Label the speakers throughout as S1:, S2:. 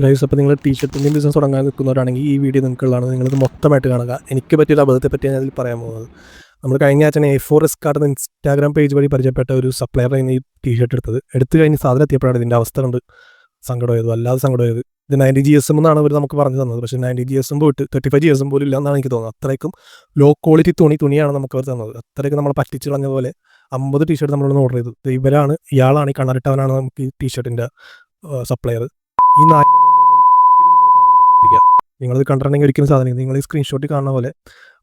S1: Guys, അപ്പോൾ നിങ്ങൾ ടീഷർട്ടിൻ്റെയും business തുടങ്ങാൻ നിൽക്കുന്നവരാണെങ്കിൽ ഈ വീഡിയോ നിങ്ങൾക്കുള്ളതാണ്. നിങ്ങളിത് മൊത്തമായിട്ട് കാണുക. എനിക്ക് പറ്റിയൊരു അബദ്ധത്തെ പറ്റിയാണ് ഞാൻ ഇതിൽ പറയാൻ പോകുന്നത്. നമ്മൾ കഴിഞ്ഞ ആഴ്ച A4 Risk ഇൻസ്റ്റാഗ്രാം പേജ് വഴി പരിചയപ്പെട്ട ഒരു സപ്ലയറാണ് ഈ ടീഷർട്ട് എടുത്ത് കഴിഞ്ഞ് സാധനം എത്തിയപ്പോഴാണ് ഇതിൻ്റെ അവസ്ഥ കണ്ട് സങ്കടമായത്, വല്ലാതെ സങ്കടമായത്. ഇത് 90 GSM എന്നാണ് അവർ നമുക്ക് പറഞ്ഞു തന്നത്. പക്ഷേ 90 GSM പോയിട്ട് 35 GSM പോലും ഇല്ല എന്നാണ് എനിക്ക് തോന്നുന്നത്. അത്രയ്ക്കും ലോ ക്വാളിറ്റി തുണിയാണ് നമുക്ക് അവർ തന്നത്. അത്രയ്ക്ക് നമ്മൾ പറ്റിച്ച് കളഞ്ഞ പോലെ 50 ടീഷർട്ട് നമ്മളൊന്ന് ഓർഡർ ചെയ്തു. ഇയാളാണ് ഈ കണ്ണറിട്ടവനാണ് നമുക്ക് ഈ ടീഷർട്ടിൻ്റെ സപ്ലയർ. ഈ നായിൻ്റെ നിങ്ങളിത് കണ്ടിട്ടുണ്ടെങ്കിൽ ഒരിക്കലും സാധനം നിങ്ങൾ ഈ സ്ക്രീൻഷോട്ടിൽ കാണുന്ന പോലെ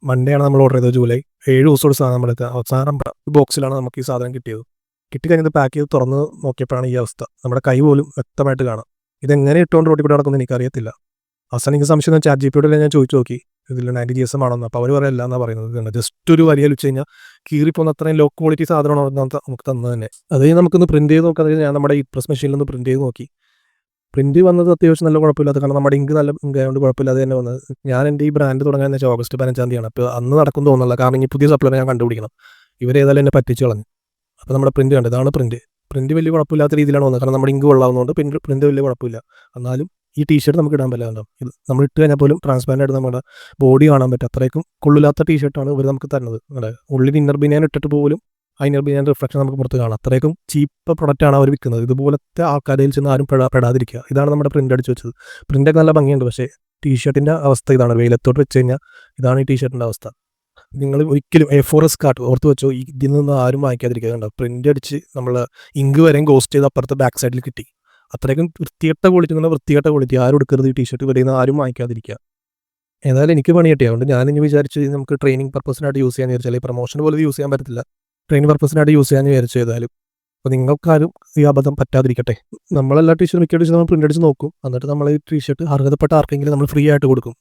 S1: മൺഡേ ആണ് നമ്മൾ ഓർഡർ ചെയ്തത്. ജൂലൈ 7 ദിവസത്തോട് സാധനം നമ്മളെത്തുക. അവസാനം ബോക്സിലാണ് നമുക്ക് ഈ സാധനം കിട്ടിയത്. കിട്ടിക്കഴിഞ്ഞത് പാക്ക് ചെയ്ത് തുറന്ന് നോക്കിയപ്പോഴാണ് ഈ അവസ്ഥ. നമ്മുടെ കൈ പോലും വ്യക്തമായിട്ട് കാണാം. ഇതെങ്ങനെ ഇട്ടുകൊണ്ട് റോട്ടിൽ കൂടെ നടക്കുന്നത് എനിക്കറിയത്തില്ല. അവസാനം എനിക്ക് സംശയം ChatGPT ഞാൻ ചോദിച്ചു നോക്കി, ഇതിൽ 90 GSM ആണെന്ന്. അപ്പോൾ അവർ പറയല്ല എന്നാണ് പറയുന്നത്. ജസ്റ്റ് ഒരു വരിയിൽ വെച്ച് കഴിഞ്ഞാൽ കീറിപ്പോകുന്ന അത്രയും ലോ ക്വാളിറ്റി സാധനമാണ് നമുക്ക് തന്നത് തന്നെ. അത് നമുക്കൊന്ന് പ്രിൻറ്റ് ചെയ്ത് നോക്കാം. ഞാൻ നമ്മുടെ ഈ പ്രസ് മെഷീനിൽ ഒന്ന് പ്രിൻറ്റ് ചെയ്ത് നോക്കി. പ്രിൻറ്റ് വന്നത് അത്യാവശ്യം നല്ല കുഴപ്പമില്ലാത്ത, കാരണം നമ്മുടെ ഇങ്ക് നല്ല ഇങ്കായതുകൊണ്ട് കുഴപ്പമില്ലാതെ തന്നെ വന്നത്. ഞാൻ എൻ്റെ ഈ ബ്രാൻഡ് തുടങ്ങാൻ വെച്ചാൽ ഓഗസ്റ്റ് 15 അപ്പോൾ അന്ന് നടക്കും തോന്നുന്നില്ല. കാരണം ഈ പുതിയ സപ്ലൈ ഞാൻ കണ്ടുപിടിക്കണം. ഇവരേതായാലും എന്നെ പറ്റിച്ച് കളഞ്ഞു. അപ്പോൾ നമ്മുടെ പ്രിൻറ്റ് കണ്ടത്, ഇതാണ് പ്രിൻറ്റ് വലിയ കുഴപ്പമില്ലാത്ത രീതിയിലാണ് വന്നത്. കാരണം നമ്മുടെ ഇങ്ക് കൊള്ളാവുന്നതുകൊണ്ട് പ്രിൻറ്റ് വലിയ കുഴപ്പമില്ല. എന്നാലും ഈ ടീഷർട്ട് നമുക്ക് ഇടാൻ പറ്റില്ല. ഇത് നമ്മൾ ഇട്ട് കഴിഞ്ഞാൽ പോലും ട്രാൻസ്പാരൻ്റ് ആയിട്ട് നമ്മുടെ ബോഡി കാണാൻ പറ്റും. അത്രയ്ക്കും കൊള്ളില്ലാത്ത ടീഷർട്ടാണ് ഇവർ നമുക്ക് തരുന്നത്. ഉള്ളിൽ ഇന്നർ ബനിയൻ ഇട്ടിട്ട് പോലും ആ ഇന്നർ ബനിയൻ റിഫ്ലക്ഷൻ നമുക്ക് പുറത്ത് കാണാം. അത്രയ്ക്കും ചീപ്പ് പ്രൊഡക്റ്റാണ് അവർ വിൽക്കുന്നത്. ഇതുപോലത്തെ ആൾക്കാരിൽ ചെന്ന് ആരും പെടാതിരിക്കുക. ഇതാണ് നമ്മുടെ പ്രിൻ്റ് അടിച്ച് വെച്ചത്. പ്രിൻ്റൊക്കെ നല്ല ഭംഗിയുണ്ട്. പക്ഷേ ടീഷർട്ടിൻ്റെ അവസ്ഥ ഇതാണ്. വെയിലത്തോട്ട് വെച്ച് കഴിഞ്ഞാൽ ഇതാണ് ഈ ടീഷർട്ടിൻ്റെ അവസ്ഥ. നിങ്ങൾ ഒരിക്കലും A4 Risk ഓർത്ത് വെച്ചോ. ഇതിൽ നിന്ന് ആരും വാങ്ങിക്കാതിരിക്കുക. കണ്ടോ, പ്രിൻ്റ് അടിച്ച് നമ്മൾ ഇങ്ക് വരെയും ഗോസ്റ്റ് ചെയ്ത് അപ്പുറത്ത് ബാക്ക് സൈഡിൽ കിട്ടി. അത്രയ്ക്കും വൃത്തികെട്ട ക്വാളിറ്റി. ആരും എടുക്കരുത് ഈ ടീഷർട്ട്. ഇവിടെ നിന്ന് ആരും വാങ്ങിക്കാതിരിക്കുക. ഏതായാലും എനിക്ക് പണി കിട്ടിയ അതുകൊണ്ട് ഞാനിനി വിചാരിച്ചു നമുക്ക് ട്രെയിനിങ് പർപ്പസിനായിട്ട് യൂസ് ചെയ്യാൻ വിചാരിച്ചാൽ ഈ പ്രൊമോഷൻ പോലും യൂസ് ചെയ്യാൻ പറ്റത്തില്ല. ട്രെയിനിങ് പർപ്പസിനായിട്ട് യൂസ് ചെയ്യാൻ വിചാരിച്ചു. ഏതായാലും അപ്പോൾ നിങ്ങൾക്കാരും ഈ അബദ്ധം പറ്റാതിരിക്കട്ടെ. നമ്മളെല്ലാ മിക്ക ടീഷർട്ട് നമ്മൾ പ്രിൻ്റ് അടിച്ച് നോക്കും. എന്നിട്ട് നമ്മൾ ഈ ടീഷർട്ട് അർഹതപ്പെട്ട ആർക്കെങ്കിലും നമ്മൾ ഫ്രീ ആയിട്ട് കൊടുക്കും.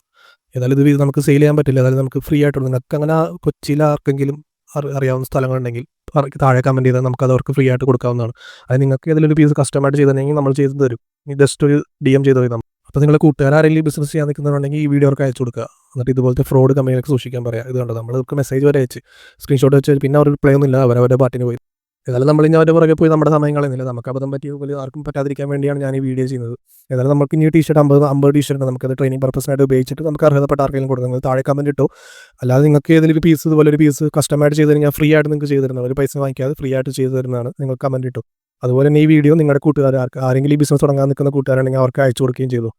S1: ഏതായാലും ഇത് നമുക്ക് സെയിൽ ചെയ്യാൻ പറ്റില്ല. ഏതായാലും നമുക്ക് ഫ്രീ ആയിട്ട് നിങ്ങൾക്ക് അങ്ങനെ കൊച്ചിയിൽ ആർക്കെങ്കിലും അറിയാവുന്ന സ്ഥലങ്ങളുണ്ടെങ്കിൽ താഴെ കമൻറ്റ് ചെയ്താൽ നമുക്കത് അവർക്ക് ഫ്രീ ആയിട്ട് കൊടുക്കാവുന്നതാണ്. അത് നിങ്ങൾക്ക് ഏതെങ്കിലും ഒരു പീസ് കസ്റ്റമൈഡ് ചെയ്തിട്ടുണ്ടെങ്കിൽ നമ്മൾ ചെയ്ത് തരും. ജസ്റ്റ് ഒരു DM ചെയ്ത് തരും. അപ്പോൾ നിങ്ങളുടെ കൂട്ടുകാരെങ്കിലും ബിസിനസ് ചെയ്യാൻ നിൽക്കുന്നുണ്ടെങ്കിൽ ഈ വീഡിയോ അവർക്ക് അയച്ചു കൊടുക്കുക. എന്നിട്ട് ഇതുപോലത്തെ ഫ്രോഡ് കമ്പനികൾക്ക് സൂക്ഷിക്കാൻ പറയാം. ഇത് കണ്ടോ, നമ്മൾക്ക് മെസ്സേജ് വരെ അയച്ച് സ്ക്രീൻഷോട്ട് വെച്ച് പിന്നെ അവർ റിപ്ലൈ ഒന്നുമില്ല. അവരവരുടെ പാട്ടിന് പോയി. ഏതായാലും നമ്മൾ ഇനി അവരുടെ പുറകെ പോയി നമ്മുടെ സമയം കളയുന്നില്ല. നമുക്ക് അബദ്ധം പറ്റിയ പോലെ ആർക്കും പറ്റാതിരിക്കാൻ വേണ്ടിയാണ് ഞാൻ ഈ വീഡിയോ ചെയ്യുന്നത്. ഏതായാലും നമുക്ക് ഇനി ടീഷർട്ട് 50 ടീഷർട്ട് നമുക്കത് ട്രെയിനിങ് പർപ്പസിനായിട്ട് ഉപയോഗിച്ചിട്ട് നമുക്ക് അർഹതപ്പെട്ട ആർക്കെങ്കിലും കൊടുക്കുന്നത്. താഴെ കമൻറ്റ് ഇട്ടോ. അല്ലാതെ നിങ്ങൾക്ക് ഏതെങ്കിലും പീസ് ഇതുപോലെ ഒരു പീസ് കസ്റ്റമൈഡ് ചെയ്ത് കഴിഞ്ഞാൽ ഫ്രീ ആയിട്ട് നിങ്ങൾക്ക് ചെയ്ത് തരുന്നത്. ഒരു പൈസ വാങ്ങിക്കാതെ ഫ്രീ ആയിട്ട് ചെയ്ത് തരുന്നതാണ്. നിങ്ങൾ കമൻറ്റ് ഇട്ടോ. അതുപോലെ തന്നെ ഈ വീഡിയോ നിങ്ങളുടെ കൂട്ടുകാർ ആരെങ്കിലും ഈ ബിസിനസ് തുടങ്ങാൻ നിൽക്കുന്ന കൂട്ടുകാരാണെങ്കിൽ അവർക്ക് അയച്ചു കൊടുക്കുകയും ചെയ്തു.